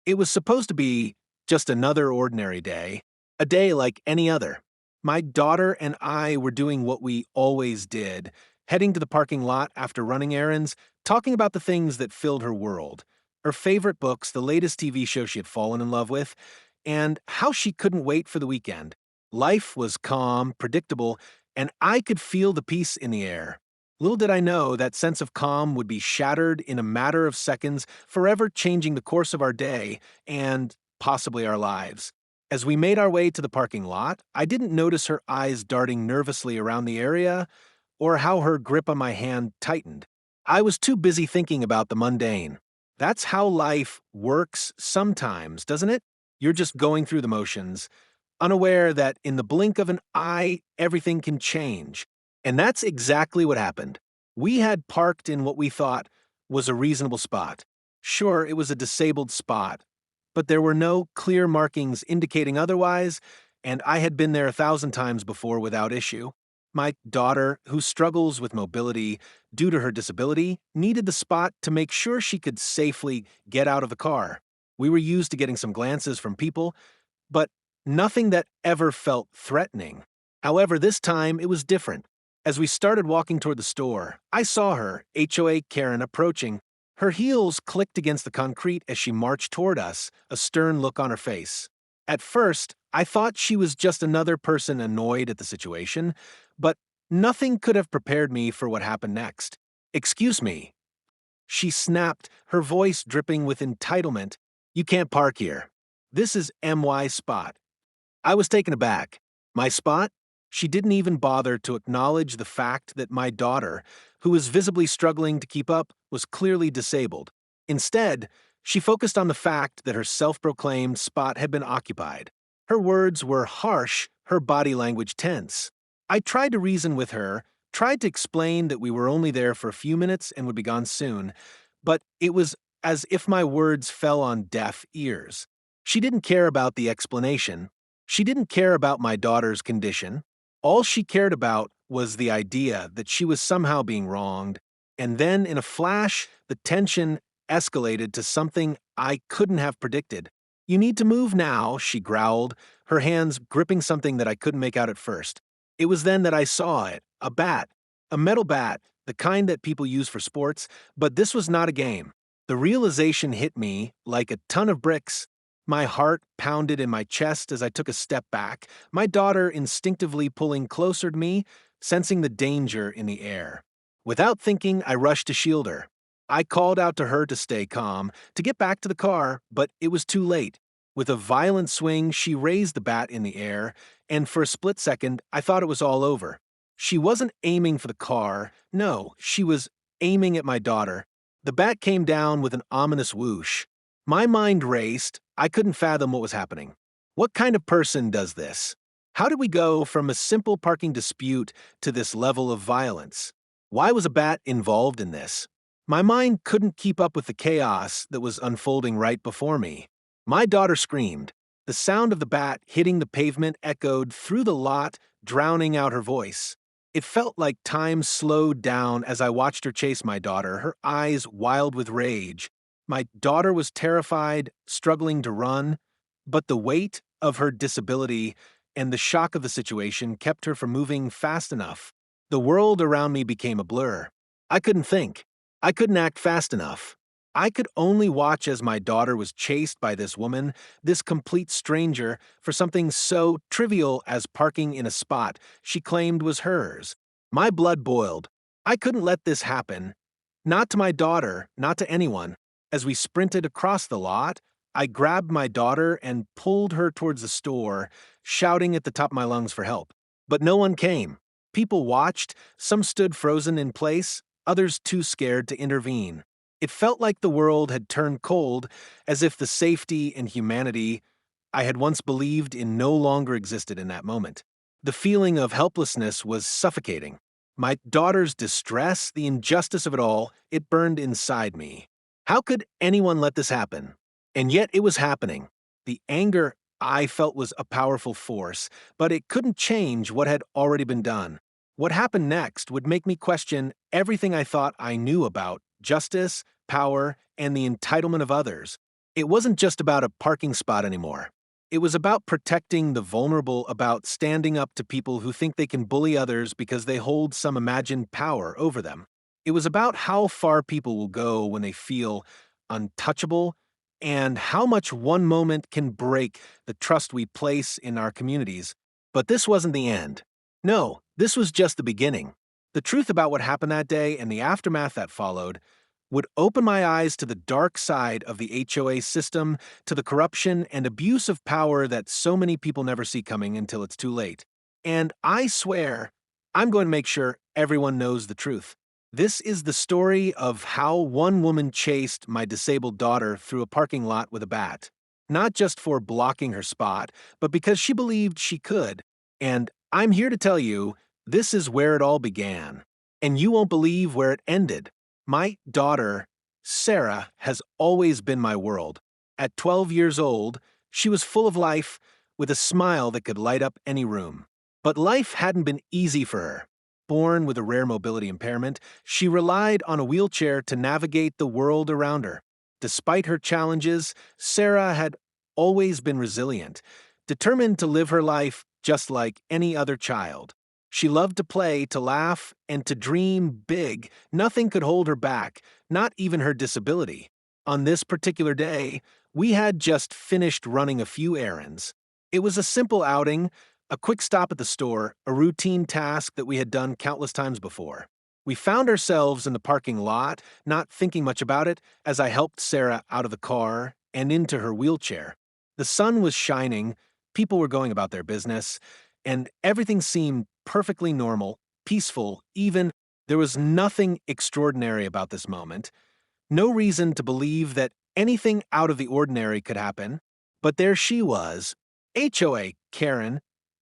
It was supposed to be just another ordinary day, a day like any other. My daughter and I were doing what we always did, heading to the parking lot after running errands, talking about the things that filled her world, her favorite books, the latest TV show she had fallen in love with, and how she couldn't wait for the weekend. Life was calm, predictable, and I could feel the peace in the air. Little did I know that sense of calm would be shattered in a matter of seconds, forever changing the course of our day and possibly our lives. As we made our way to the parking lot, I didn't notice her eyes darting nervously around the area or how her grip on my hand tightened. I was too busy thinking about the mundane. That's how life works sometimes, doesn't it? You're just going through the motions, unaware that in the blink of an eye, everything can change. And that's exactly what happened. We had parked in what we thought was a reasonable spot. Sure, it was a disabled spot, but there were no clear markings indicating otherwise, and I had been there 1,000 times before without issue. My daughter, who struggles with mobility due to her disability, needed the spot to make sure she could safely get out of the car. We were used to getting some glances from people, but nothing that ever felt threatening. However, this time it was different. As we started walking toward the store, I saw her, HOA Karen, approaching. Her heels clicked against the concrete as she marched toward us, a stern look on her face. At first, I thought she was just another person annoyed at the situation, but nothing could have prepared me for what happened next. "Excuse me," she snapped, her voice dripping with entitlement. "You can't park here. This is MY spot." I was taken aback. My spot? She didn't even bother to acknowledge the fact that my daughter, who was visibly struggling to keep up, was clearly disabled. Instead, she focused on the fact that her self-proclaimed spot had been occupied. Her words were harsh, her body language tense. I tried to reason with her, tried to explain that we were only there for a few minutes and would be gone soon, but it was as if my words fell on deaf ears. She didn't care about the explanation. She didn't care about my daughter's condition. All she cared about was the idea that she was somehow being wronged. And then, in a flash, the tension escalated to something I couldn't have predicted. "You need to move now," she growled, her hands gripping something that I couldn't make out at first. It was then that I saw it, a bat, a metal bat, the kind that people use for sports, but this was not a game. The realization hit me like a ton of bricks. My heart pounded in my chest as I took a step back, my daughter instinctively pulling closer to me, sensing the danger in the air. Without thinking, I rushed to shield her. I called out to her to stay calm, to get back to the car, but it was too late. With a violent swing, she raised the bat in the air, and for a split second, I thought it was all over. She wasn't aiming for the car. No, she was aiming at my daughter. The bat came down with an ominous whoosh. My mind raced. I couldn't fathom what was happening. What kind of person does this? How did we go from a simple parking dispute to this level of violence? Why was a bat involved in this? My mind couldn't keep up with the chaos that was unfolding right before me. My daughter screamed. The sound of the bat hitting the pavement echoed through the lot, drowning out her voice. It felt like time slowed down as I watched her chase my daughter, her eyes wild with rage. My daughter was terrified, struggling to run, but the weight of her disability and the shock of the situation kept her from moving fast enough. The world around me became a blur. I couldn't think. I couldn't act fast enough. I could only watch as my daughter was chased by this woman, this complete stranger, for something so trivial as parking in a spot she claimed was hers. My blood boiled. I couldn't let this happen. Not to my daughter, not to anyone. As we sprinted across the lot, I grabbed my daughter and pulled her towards the store, shouting at the top of my lungs for help. But no one came. People watched, some stood frozen in place, others too scared to intervene. It felt like the world had turned cold, as if the safety and humanity I had once believed in no longer existed in that moment. The feeling of helplessness was suffocating. My daughter's distress, the injustice of it all, it burned inside me. How could anyone let this happen? And yet it was happening. The anger I felt was a powerful force, but it couldn't change what had already been done. What happened next would make me question everything I thought I knew about justice, power, and the entitlement of others. It wasn't just about a parking spot anymore. It was about protecting the vulnerable, about standing up to people who think they can bully others because they hold some imagined power over them. It was about how far people will go when they feel untouchable and how much one moment can break the trust we place in our communities. But this wasn't the end. No, this was just the beginning. The truth about what happened that day and the aftermath that followed would open my eyes to the dark side of the HOA system, to the corruption and abuse of power that so many people never see coming until it's too late. And I swear, I'm going to make sure everyone knows the truth. This is the story of how one woman chased my disabled daughter through a parking lot with a bat. Not just for blocking her spot, but because she believed she could. And I'm here to tell you, this is where it all began. And you won't believe where it ended. My daughter, Sarah, has always been my world. At 12 years old, she was full of life, with a smile that could light up any room. But life hadn't been easy for her. Born with a rare mobility impairment, she relied on a wheelchair to navigate the world around her. Despite her challenges, Sarah had always been resilient, determined to live her life just like any other child. She loved to play, to laugh, and to dream big. Nothing could hold her back, not even her disability. On this particular day, we had just finished running a few errands. It was a simple outing, a quick stop at the store, a routine task that we had done countless times before. We found ourselves in the parking lot, not thinking much about it, as I helped Sarah out of the car and into her wheelchair. The sun was shining, people were going about their business, and everything seemed perfectly normal, peaceful, even. There was nothing extraordinary about this moment, no reason to believe that anything out of the ordinary could happen. But there she was, HOA Karen,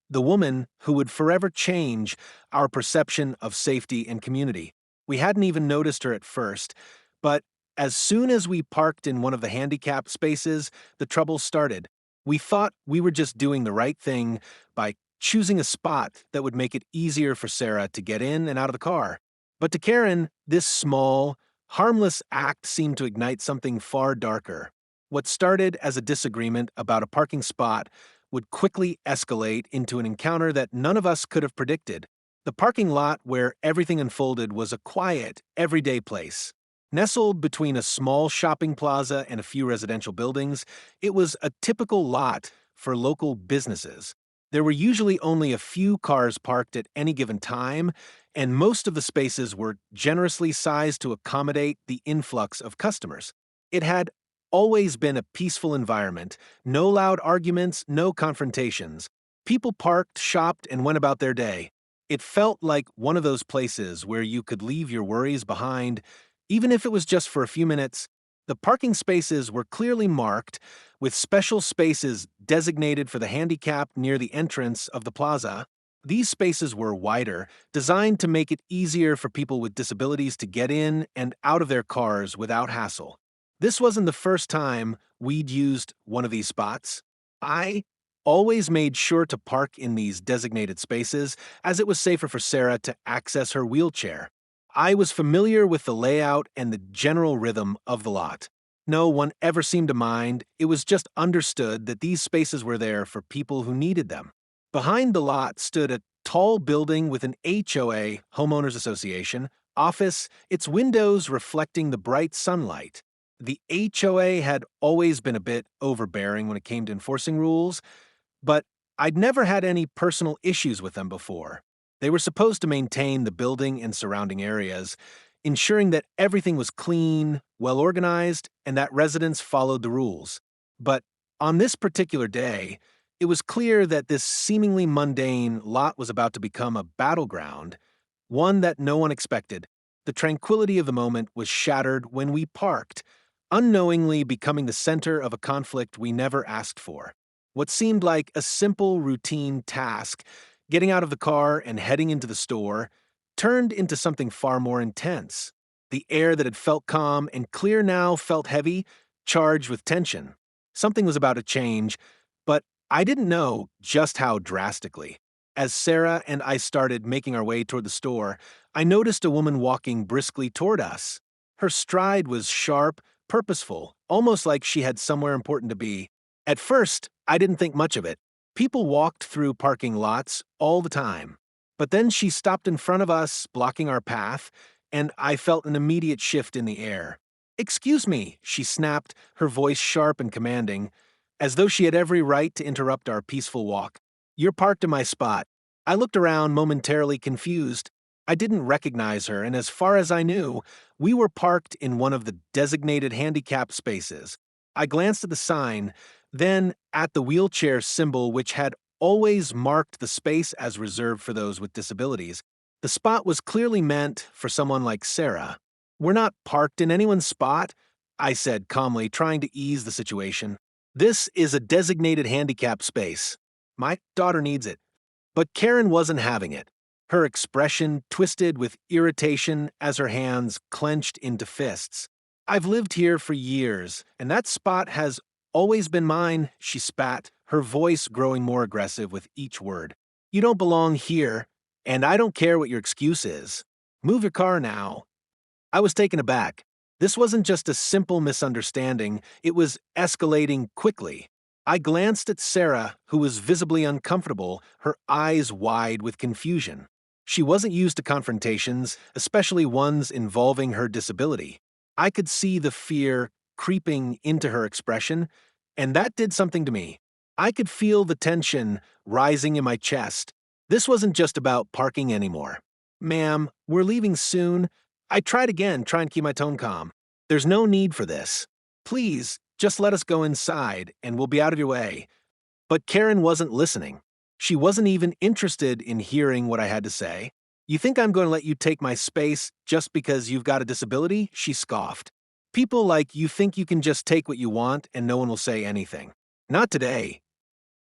the woman who would forever change our perception of safety and community. We hadn't even noticed her at first, but as soon as we parked in one of the handicapped spaces, the trouble started. We thought we were just doing the right thing by choosing a spot that would make it easier for Sarah to get in and out of the car. But to Karen, this small, harmless act seemed to ignite something far darker. What started as a disagreement about a parking spot would quickly escalate into an encounter that none of us could have predicted. The parking lot where everything unfolded was a quiet, everyday place. Nestled between a small shopping plaza and a few residential buildings, it was a typical lot for local businesses. There were usually only a few cars parked at any given time, and most of the spaces were generously sized to accommodate the influx of customers. It had always been a peaceful environment, no loud arguments, no confrontations. People parked, shopped, and went about their day. It felt like one of those places where you could leave your worries behind, even if it was just for a few minutes. The parking spaces were clearly marked, with special spaces designated for the handicapped near the entrance of the plaza. These spaces were wider, designed to make it easier for people with disabilities to get in and out of their cars without hassle. This wasn't the first time we'd used one of these spots. I always made sure to park in these designated spaces, as it was safer for Sarah to access her wheelchair. I was familiar with the layout and the general rhythm of the lot. No one ever seemed to mind. It was just understood that these spaces were there for people who needed them. Behind the lot stood a tall building with an HOA, Homeowners Association, office, its windows reflecting the bright sunlight. The HOA had always been a bit overbearing when it came to enforcing rules, but I'd never had any personal issues with them before. They were supposed to maintain the building and surrounding areas, ensuring that everything was clean, well organized, and that residents followed the rules. But on this particular day, it was clear that this seemingly mundane lot was about to become a battleground, one that no one expected. The tranquility of the moment was shattered when we parked, unknowingly becoming the center of a conflict we never asked for. What seemed like a simple routine task, getting out of the car and heading into the store, turned into something far more intense. The air that had felt calm and clear now felt heavy, charged with tension. Something was about to change, but I didn't know just how drastically. As Sarah and I started making our way toward the store, I noticed a woman walking briskly toward us. Her stride was sharp, purposeful, almost like she had somewhere important to be. At first, I didn't think much of it. People walked through parking lots all the time. But then she stopped in front of us, blocking our path, and I felt an immediate shift in the air. "Excuse me," she snapped, her voice sharp and commanding, as though she had every right to interrupt our peaceful walk. "You're parked in my spot." I looked around, momentarily confused. I didn't recognize her, and as far as I knew, we were parked in one of the designated handicap spaces. I glanced at the sign, then at the wheelchair symbol, which had always marked the space as reserved for those with disabilities. The spot was clearly meant for someone like Sarah. "We're not parked in anyone's spot," I said calmly, trying to ease the situation. "This is a designated handicap space. My daughter needs it." But Karen wasn't having it. Her expression twisted with irritation as her hands clenched into fists. "I've lived here for years, and that spot has always been mine," she spat, her voice growing more aggressive with each word. "You don't belong here, and I don't care what your excuse is. Move your car now." I was taken aback. This wasn't just a simple misunderstanding, it was escalating quickly. I glanced at Sarah, who was visibly uncomfortable, her eyes wide with confusion. She wasn't used to confrontations, especially ones involving her disability. I could see the fear creeping into her expression, and that did something to me. I could feel the tension rising in my chest. This wasn't just about parking anymore. "Ma'am, we're leaving soon." I tried again, trying to keep my tone calm. "There's no need for this. Please, just let us go inside, and we'll be out of your way." But Karen wasn't listening. She wasn't even interested in hearing what I had to say. "You think I'm going to let you take my space just because you've got a disability?" she scoffed. "People like you think you can just take what you want and no one will say anything. Not today."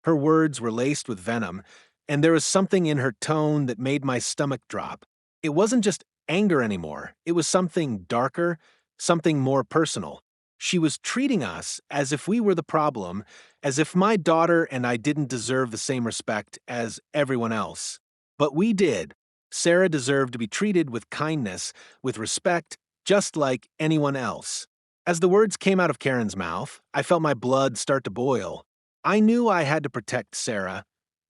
Her words were laced with venom, and there was something in her tone that made my stomach drop. It wasn't just anger anymore, it was something darker, something more personal. She was treating us as if we were the problem, as if my daughter and I didn't deserve the same respect as everyone else. But we did. Sarah deserved to be treated with kindness, with respect, just like anyone else. As the words came out of Karen's mouth, I felt my blood start to boil. I knew I had to protect Sarah,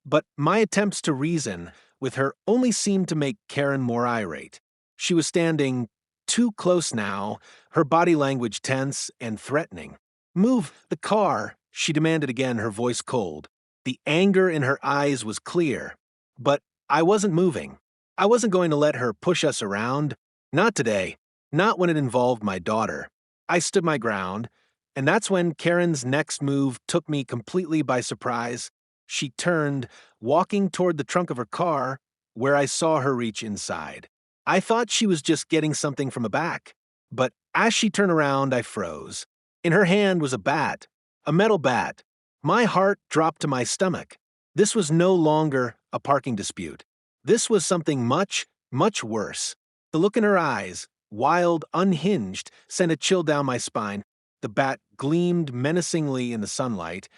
but my attempts to reason with her only seemed to make Karen more irate. She was standing too close now, her body language tense and threatening. "Move the car," she demanded again, her voice cold. The anger in her eyes was clear, but I wasn't moving. I wasn't going to let her push us around. Not today. Not when it involved my daughter. I stood my ground, and that's when Karen's next move took me completely by surprise. She turned, walking toward the trunk of her car, where I saw her reach inside. I thought she was just getting something from a back, but as she turned around, I froze. In her hand was a bat, a metal bat. My heart dropped to my stomach. This was no longer a parking dispute. This was something much, much worse. The look in her eyes, wild, unhinged, sent a chill down my spine. The bat gleamed menacingly in the sunlight,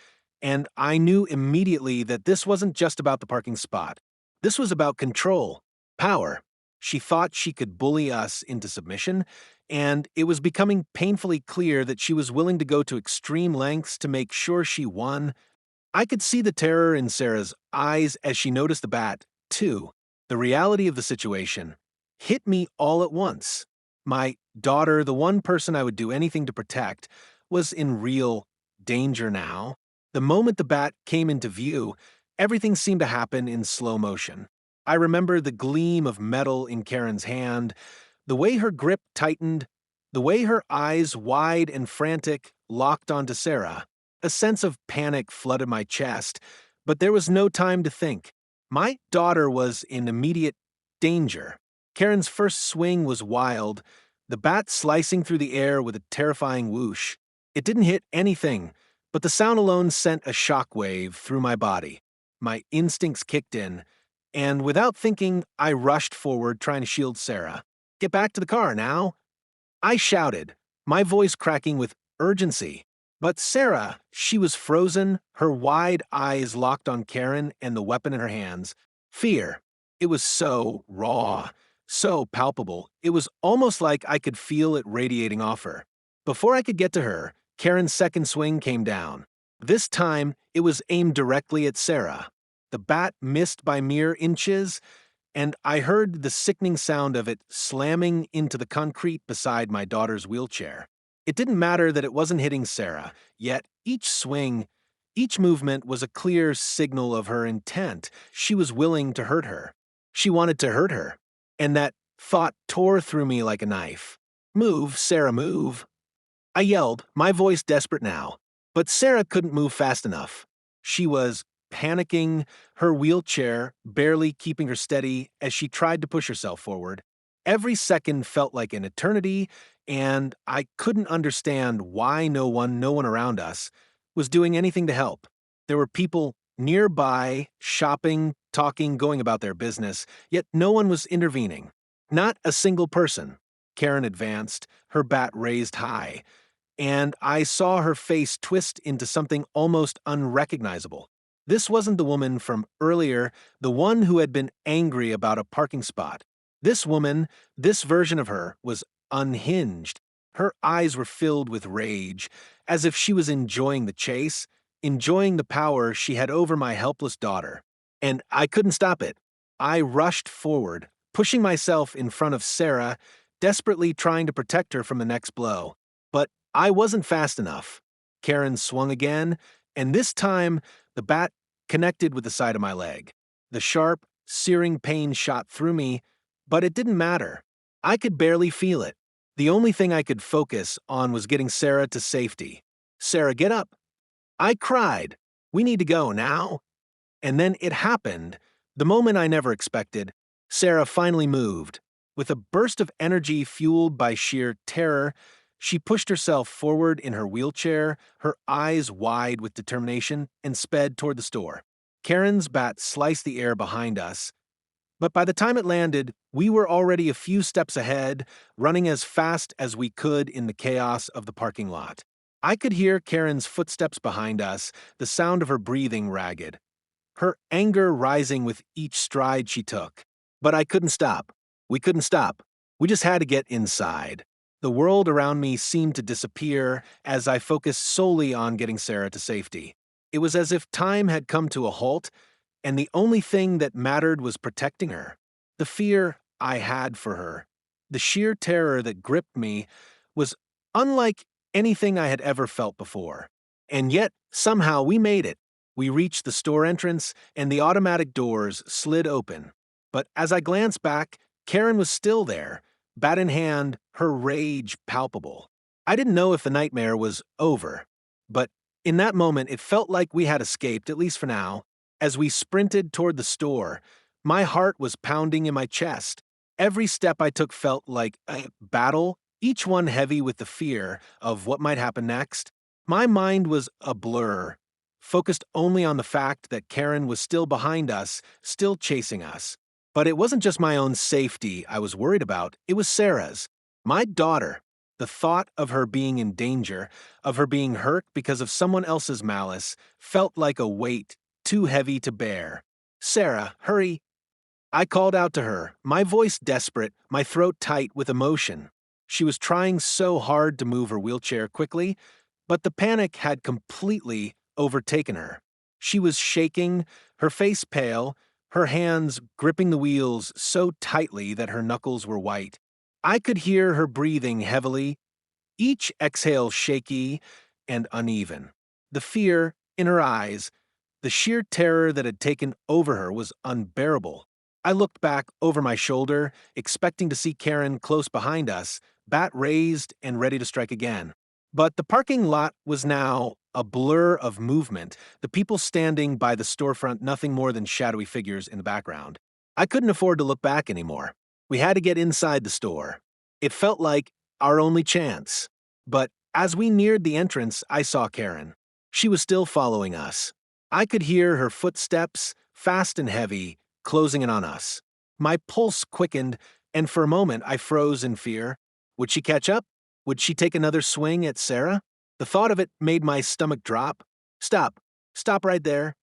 and I knew immediately that this wasn't just about the parking spot. This was about control, power. She thought she could bully us into submission, and it was becoming painfully clear that she was willing to go to extreme lengths to make sure she won. I could see the terror in Sarah's eyes as she noticed the bat, too. The reality of the situation hit me all at once. My daughter, the one person I would do anything to protect, was in real danger now. The moment the bat came into view, everything seemed to happen in slow motion. I remember the gleam of metal in Karen's hand, the way her grip tightened, the way her eyes, wide and frantic, locked onto Sarah. A sense of panic flooded my chest, but there was no time to think. My daughter was in immediate danger. Karen's first swing was wild, the bat slicing through the air with a terrifying whoosh. It didn't hit anything, but the sound alone sent a shockwave through my body. My instincts kicked in, and without thinking, I rushed forward, trying to shield Sarah. "Get back to the car now!" I shouted, my voice cracking with urgency. But Sarah, she was frozen, her wide eyes locked on Karen and the weapon in her hands. Fear. It was so raw, so palpable. It was almost like I could feel it radiating off her. Before I could get to her, Karen's second swing came down. This time, it was aimed directly at Sarah. The bat missed by mere inches, and I heard the sickening sound of it slamming into the concrete beside my daughter's wheelchair. It didn't matter that it wasn't hitting Sarah, yet each swing, each movement was a clear signal of her intent. She was willing to hurt her. She wanted to hurt her. And that thought tore through me like a knife. "Move, Sarah, move." I yelled, my voice desperate now. But Sarah couldn't move fast enough. She was panicking, her wheelchair barely keeping her steady as she tried to push herself forward. Every second felt like an eternity, and I couldn't understand why no one around us was doing anything to help. There were people nearby, shopping, talking, going about their business, yet no one was intervening. Not a single person. Karen advanced, her bat raised high, and I saw her face twist into something almost unrecognizable. This wasn't the woman from earlier, the one who had been angry about a parking spot. This woman, this version of her, was unhinged. Her eyes were filled with rage, as if she was enjoying the chase, enjoying the power she had over my helpless daughter. And I couldn't stop it. I rushed forward, pushing myself in front of Sarah, desperately trying to protect her from the next blow. But I wasn't fast enough. Karen swung again, and this time the bat connected with the side of my leg. The sharp, searing pain shot through me, but it didn't matter. I could barely feel it. The only thing I could focus on was getting Sarah to safety. "Sarah, get up." I cried. "We need to go now." And then it happened, the moment I never expected. Sarah finally moved. With a burst of energy fueled by sheer terror, she pushed herself forward in her wheelchair, her eyes wide with determination, and sped toward the store. Karen's bat sliced the air behind us, but by the time it landed, we were already a few steps ahead, running as fast as we could in the chaos of the parking lot. I could hear Karen's footsteps behind us, the sound of her breathing ragged, her anger rising with each stride she took. But I couldn't stop. We couldn't stop. We just had to get inside. The world around me seemed to disappear as I focused solely on getting Sarah to safety. It was as if time had come to a halt, and the only thing that mattered was protecting her. The fear I had for her, the sheer terror that gripped me, was unlike anything I had ever felt before. And yet, somehow, we made it. We reached the store entrance, and the automatic doors slid open. But as I glanced back, Karen was still there, bat in hand, her rage palpable. I didn't know if the nightmare was over, but in that moment it felt like we had escaped, at least for now. As we sprinted toward the store, my heart was pounding in my chest. Every step I took felt like a battle, each one heavy with the fear of what might happen next. My mind was a blur, focused only on the fact that Karen was still behind us, still chasing us. But it wasn't just my own safety I was worried about, it was Sarah's. My daughter. The thought of her being in danger, of her being hurt because of someone else's malice, felt like a weight too heavy to bear. "Sarah, hurry." I called out to her, my voice desperate, my throat tight with emotion. She was trying so hard to move her wheelchair quickly, but the panic had completely overtaken her. She was shaking, her face pale, her hands gripping the wheels so tightly that her knuckles were white. I could hear her breathing heavily, each exhale shaky and uneven. The fear in her eyes, the sheer terror that had taken over her was unbearable. I looked back over my shoulder, expecting to see Karen close behind us, bat raised and ready to strike again. But the parking lot was now a blur of movement, the people standing by the storefront nothing more than shadowy figures in the background. I couldn't afford to look back anymore. We had to get inside the store. It felt like our only chance. But as we neared the entrance, I saw Karen. She was still following us. I could hear her footsteps, fast and heavy, closing in on us. My pulse quickened, and for a moment I froze in fear. Would she catch up? Would she take another swing at Sarah? The thought of it made my stomach drop. "Stop. Stop right there."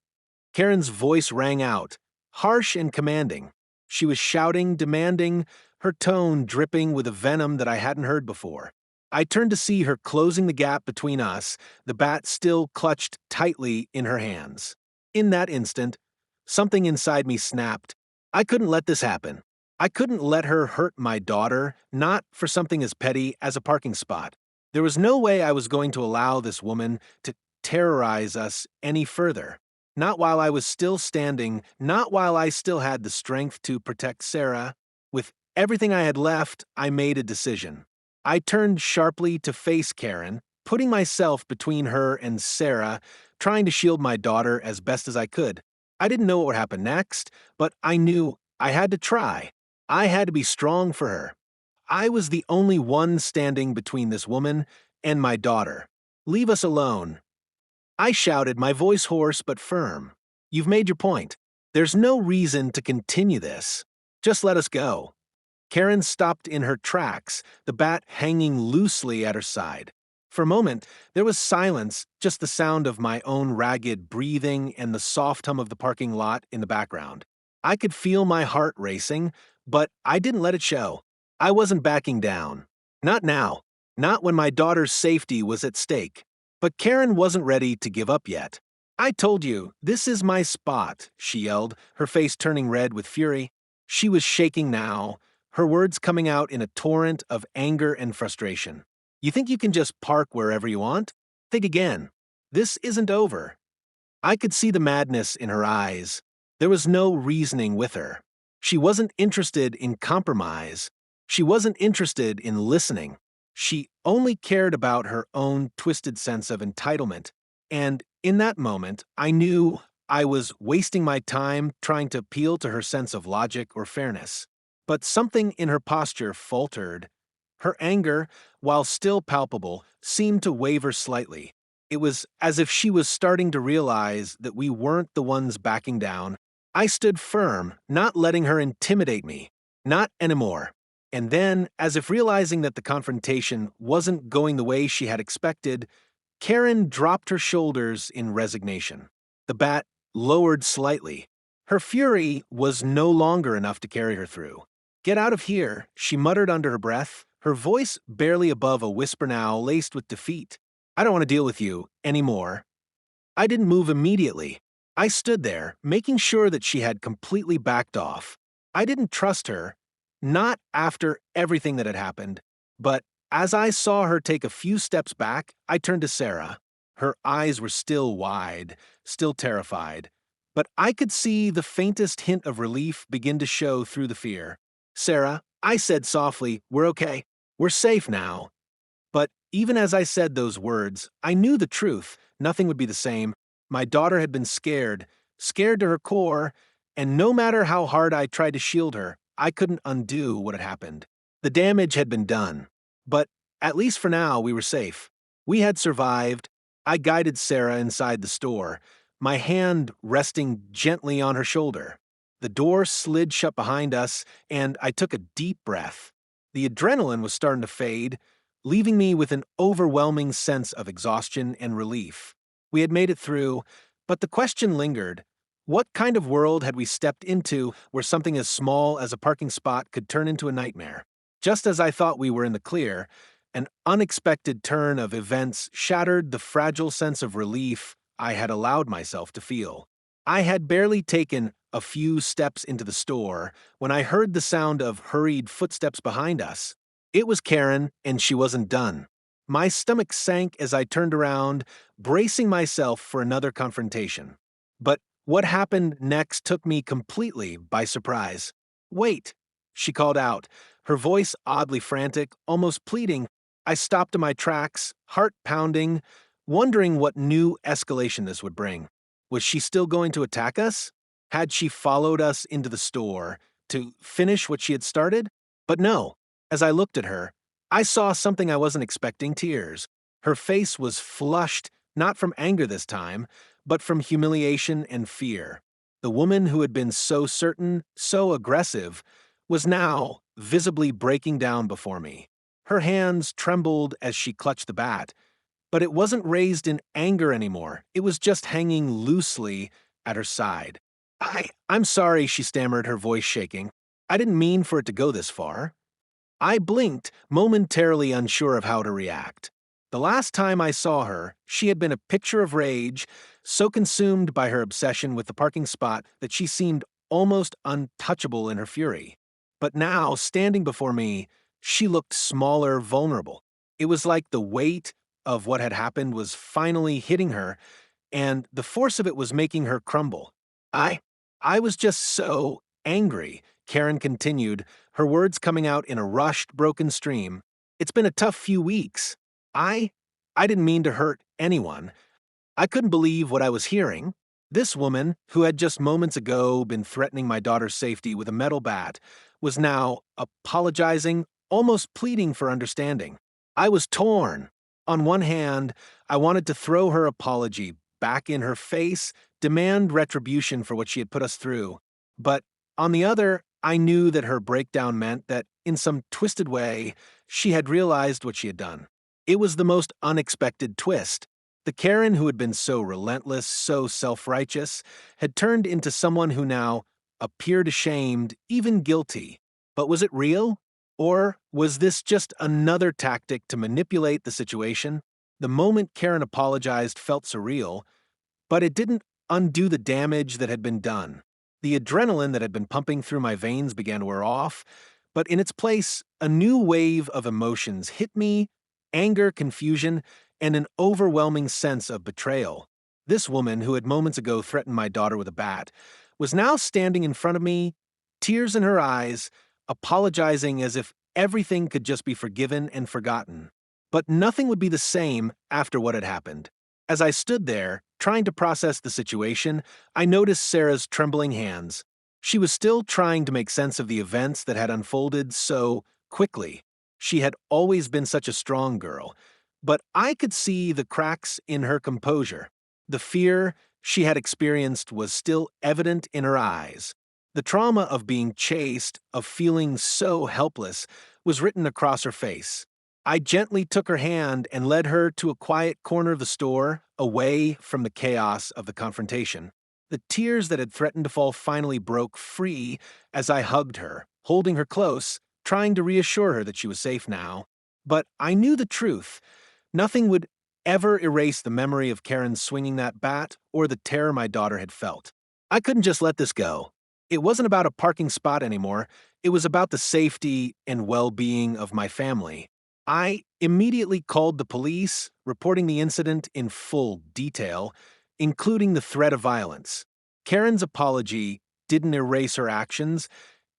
Karen's voice rang out, harsh and commanding. She was shouting, demanding, her tone dripping with a venom that I hadn't heard before. I turned to see her closing the gap between us, the bat still clutched tightly in her hands. In that instant, something inside me snapped. I couldn't let this happen. I couldn't let her hurt my daughter, not for something as petty as a parking spot. There was no way I was going to allow this woman to terrorize us any further. Not while I was still standing, not while I still had the strength to protect Sarah. With everything I had left, I made a decision. I turned sharply to face Karen, putting myself between her and Sarah, trying to shield my daughter as best as I could. I didn't know what would happen next, but I knew I had to try. I had to be strong for her. I was the only one standing between this woman and my daughter. Leave us alone. I shouted, my voice hoarse but firm. You've made your point. There's no reason to continue this. Just let us go. Karen stopped in her tracks, the bat hanging loosely at her side. For a moment, there was silence, just the sound of my own ragged breathing and the soft hum of the parking lot in the background. I could feel my heart racing, but I didn't let it show. I wasn't backing down. Not now. Not when my daughter's safety was at stake. But Karen wasn't ready to give up yet. I told you, this is my spot, she yelled, her face turning red with fury. She was shaking now, her words coming out in a torrent of anger and frustration. You think you can just park wherever you want? Think again. This isn't over. I could see the madness in her eyes. There was no reasoning with her. She wasn't interested in compromise. She wasn't interested in listening. She only cared about her own twisted sense of entitlement. And in that moment, I knew I was wasting my time trying to appeal to her sense of logic or fairness. But something in her posture faltered. Her anger, while still palpable, seemed to waver slightly. It was as if she was starting to realize that we weren't the ones backing down. I stood firm, not letting her intimidate me. Not anymore. And then, as if realizing that the confrontation wasn't going the way she had expected, Karen dropped her shoulders in resignation. The bat lowered slightly. Her fury was no longer enough to carry her through. Get out of here, she muttered under her breath, her voice barely above a whisper now laced with defeat. I don't want to deal with you anymore. I didn't move immediately. I stood there, making sure that she had completely backed off. I didn't trust her. Not after everything that had happened, but as I saw her take a few steps back, I turned to Sarah. Her eyes were still wide, still terrified, but I could see the faintest hint of relief begin to show through the fear. Sarah, I said softly, we're okay. We're safe now. But even as I said those words, I knew the truth. Nothing would be the same. My daughter had been scared to her core, and no matter how hard I tried to shield her, I couldn't undo what had happened. The damage had been done. But at least for now, we were safe. We had survived. I guided Sarah inside the store, my hand resting gently on her shoulder. The door slid shut behind us, and I took a deep breath. The adrenaline was starting to fade, leaving me with an overwhelming sense of exhaustion and relief. We had made it through, but the question lingered. What kind of world had we stepped into where something as small as a parking spot could turn into a nightmare? Just as I thought we were in the clear, an unexpected turn of events shattered the fragile sense of relief I had allowed myself to feel. I had barely taken a few steps into the store when I heard the sound of hurried footsteps behind us. It was Karen, and she wasn't done. My stomach sank as I turned around, bracing myself for another confrontation. But what happened next took me completely by surprise. Wait, she called out, her voice oddly frantic, almost pleading. I stopped in my tracks, heart pounding, wondering what new escalation this would bring. Was she still going to attack us? Had she followed us into the store to finish what she had started? But no. As I looked at her, I saw something I wasn't expecting: tears. Her face was flushed, not from anger this time, but from humiliation and fear. The woman who had been so certain, so aggressive, was now visibly breaking down before me. Her hands trembled as she clutched the bat, but it wasn't raised in anger anymore. It was just hanging loosely at her side. I'm sorry, she stammered, her voice shaking. I didn't mean for it to go this far. I blinked, momentarily unsure of how to react. The last time I saw her, she had been a picture of rage, so consumed by her obsession with the parking spot that she seemed almost untouchable in her fury. But now, standing before me, she looked smaller, vulnerable. It was like the weight of what had happened was finally hitting her, and the force of it was making her crumble. I I was just so angry, Karen continued, her words coming out in a rushed, broken stream. It's been a tough few weeks. I I didn't mean to hurt anyone. I couldn't believe what I was hearing. This woman, who had just moments ago been threatening my daughter's safety with a metal bat, was now apologizing, almost pleading for understanding. I was torn. On one hand, I wanted to throw her apology back in her face, demand retribution for what she had put us through. But on the other, I knew that her breakdown meant that, in some twisted way, she had realized what she had done. It was the most unexpected twist. The Karen who had been so relentless, so self-righteous, had turned into someone who now appeared ashamed, even guilty. But was it real? Or was this just another tactic to manipulate the situation? The moment Karen apologized felt surreal, but it didn't undo the damage that had been done. The adrenaline that had been pumping through my veins began to wear off, but in its place, a new wave of emotions hit me: anger, confusion, and an overwhelming sense of betrayal. This woman, who had moments ago threatened my daughter with a bat, was now standing in front of me, tears in her eyes, apologizing as if everything could just be forgiven and forgotten. But nothing would be the same after what had happened. As I stood there, trying to process the situation, I noticed Sarah's trembling hands. She was still trying to make sense of the events that had unfolded so quickly. She had always been such a strong girl, but I could see the cracks in her composure. The fear she had experienced was still evident in her eyes. The trauma of being chased, of feeling so helpless, was written across her face. I gently took her hand and led her to a quiet corner of the store, away from the chaos of the confrontation. The tears that had threatened to fall finally broke free as I hugged her, holding her close, trying to reassure her that she was safe now. But I knew the truth. Nothing would ever erase the memory of Karen swinging that bat or the terror my daughter had felt. I couldn't just let this go. It wasn't about a parking spot anymore. It was about the safety and well-being of my family. I immediately called the police, reporting the incident in full detail, including the threat of violence. Karen's apology didn't erase her actions,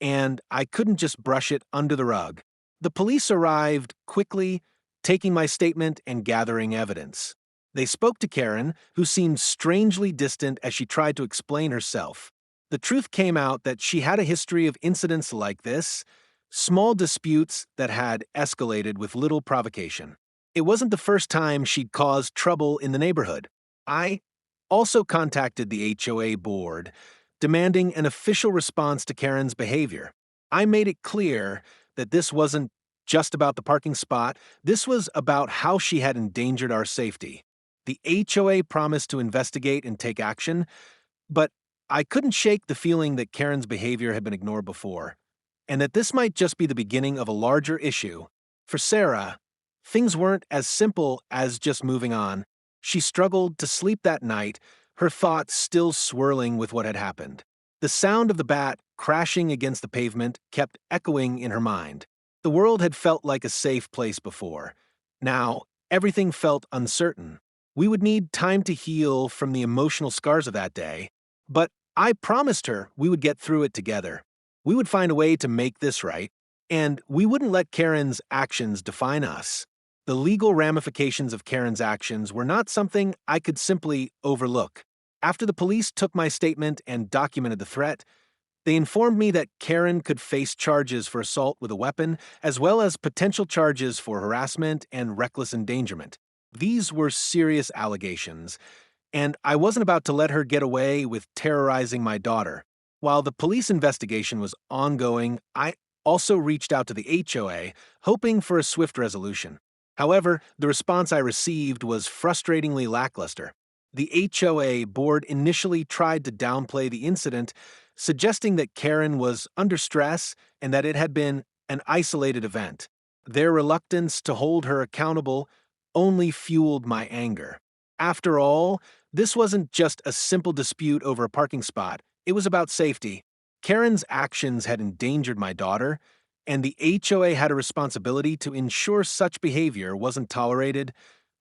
and I couldn't just brush it under the rug. The police arrived quickly, taking my statement and gathering evidence. They spoke to Karen, who seemed strangely distant as she tried to explain herself. The truth came out that she had a history of incidents like this, small disputes that had escalated with little provocation. It wasn't the first time she'd caused trouble in the neighborhood. I also contacted the HOA board, demanding an official response to Karen's behavior. I made it clear that this wasn't just about the parking spot, this was about how she had endangered our safety. The HOA promised to investigate and take action, but I couldn't shake the feeling that Karen's behavior had been ignored before, and that this might just be the beginning of a larger issue. For Sarah, things weren't as simple as just moving on. She struggled to sleep that night, her thoughts still swirling with what had happened. The sound of the bat crashing against the pavement kept echoing in her mind. The world had felt like a safe place before. Now, everything felt uncertain. We would need time to heal from the emotional scars of that day, but I promised her we would get through it together. We would find a way to make this right, and we wouldn't let Karen's actions define us. The legal ramifications of Karen's actions were not something I could simply overlook. After the police took my statement and documented the threat, they informed me that Karen could face charges for assault with a weapon, as well as potential charges for harassment and reckless endangerment. These were serious allegations, and I wasn't about to let her get away with terrorizing my daughter. While the police investigation was ongoing, I also reached out to the HOA, hoping for a swift resolution. However, the response I received was frustratingly lackluster. The HOA board initially tried to downplay the incident, suggesting that Karen was under stress and that it had been an isolated event. Their reluctance to hold her accountable only fueled my anger. After all, this wasn't just a simple dispute over a parking spot, it was about safety. Karen's actions had endangered my daughter, and the HOA had a responsibility to ensure such behavior wasn't tolerated,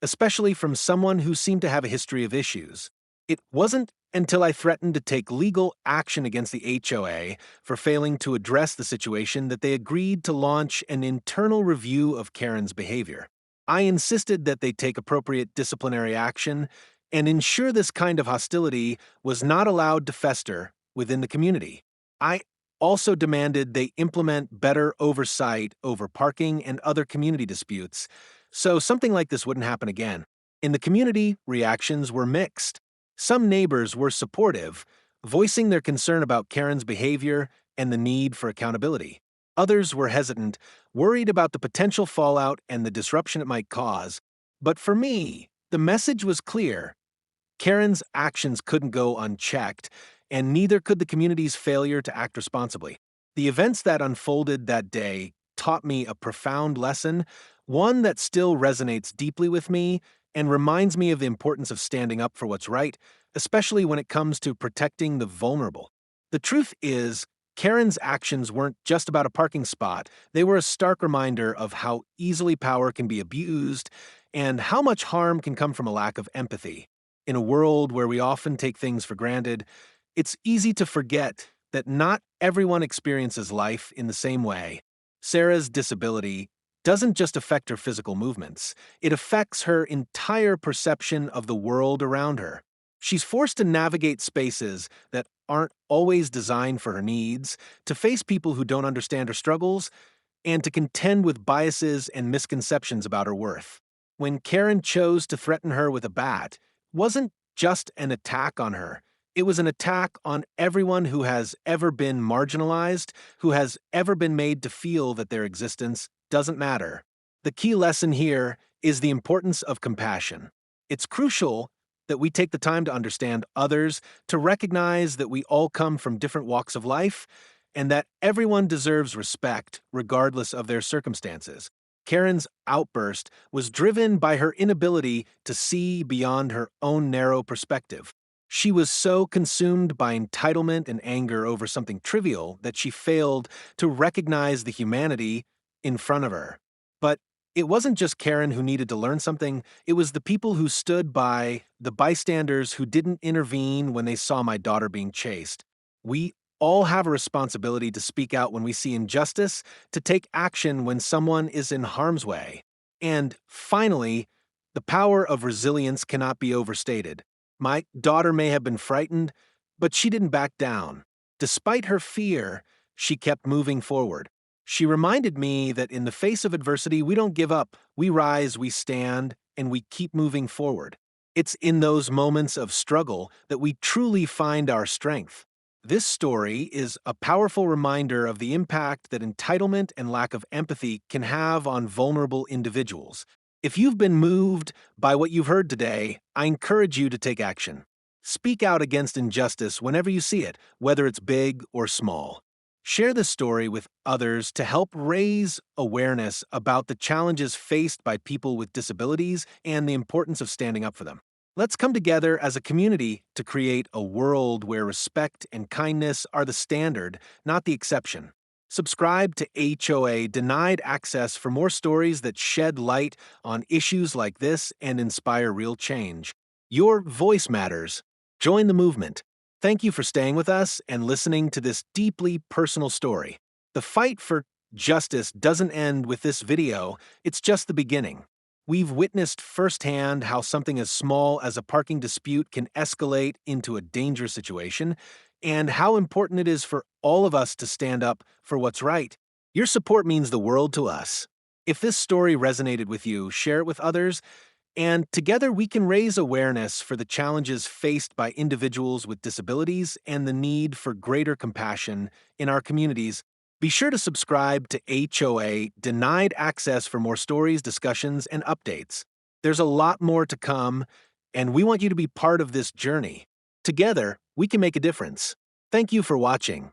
especially from someone who seemed to have a history of issues. It wasn't until I threatened to take legal action against the HOA for failing to address the situation that they agreed to launch an internal review of Karen's behavior. I insisted that they take appropriate disciplinary action and ensure this kind of hostility was not allowed to fester within the community. I also demanded they implement better oversight over parking and other community disputes, so something like this wouldn't happen again. In the community, reactions were mixed. Some neighbors were supportive, voicing their concern about Karen's behavior and the need for accountability. Others were hesitant, worried about the potential fallout and the disruption it might cause. But for me, the message was clear. Karen's actions couldn't go unchecked, and neither could the community's failure to act responsibly. The events that unfolded that day taught me a profound lesson, one that still resonates deeply with me and reminds me of the importance of standing up for what's right, especially when it comes to protecting the vulnerable. The truth is, Karen's actions weren't just about a parking spot, they were a stark reminder of how easily power can be abused and how much harm can come from a lack of empathy. In a world where we often take things for granted, it's easy to forget that not everyone experiences life in the same way. Sarah's disability doesn't just affect her physical movements, it affects her entire perception of the world around her. She's forced to navigate spaces that aren't always designed for her needs, to face people who don't understand her struggles, and to contend with biases and misconceptions about her worth. When Karen chose to threaten her with a bat, it wasn't just an attack on her. It was an attack on everyone who has ever been marginalized, who has ever been made to feel that their existence doesn't matter. The key lesson here is the importance of compassion. It's crucial that we take the time to understand others, to recognize that we all come from different walks of life, and that everyone deserves respect regardless of their circumstances. Karen's outburst was driven by her inability to see beyond her own narrow perspective. She was so consumed by entitlement and anger over something trivial that she failed to recognize the humanity in front of her. But it wasn't just Karen who needed to learn something, it was the people who stood by, the bystanders who didn't intervene when they saw my daughter being chased. We all have a responsibility to speak out when we see injustice, to take action when someone is in harm's way. And finally, the power of resilience cannot be overstated. My daughter may have been frightened, but she didn't back down. Despite her fear, she kept moving forward. She reminded me that in the face of adversity, we don't give up. We rise, we stand, and we keep moving forward. It's in those moments of struggle that we truly find our strength. This story is a powerful reminder of the impact that entitlement and lack of empathy can have on vulnerable individuals. If you've been moved by what you've heard today, I encourage you to take action. Speak out against injustice whenever you see it, whether it's big or small. Share this story with others to help raise awareness about the challenges faced by people with disabilities and the importance of standing up for them. Let's come together as a community to create a world where respect and kindness are the standard, not the exception. Subscribe to HOA Denied Access for more stories that shed light on issues like this and inspire real change. Your voice matters. Join the movement. Thank you for staying with us and listening to this deeply personal story. The fight for justice doesn't end with this video, it's just the beginning. We've witnessed firsthand how something as small as a parking dispute can escalate into a dangerous situation, and how important it is for all of us to stand up for what's right. Your support means the world to us. If this story resonated with you, share it with others, and together we can raise awareness for the challenges faced by individuals with disabilities and the need for greater compassion in our communities. Be sure to subscribe to HOA Denied Access for more stories, discussions, and updates. There's a lot more to come, and we want you to be part of this journey. Together, we can make a difference. Thank you for watching.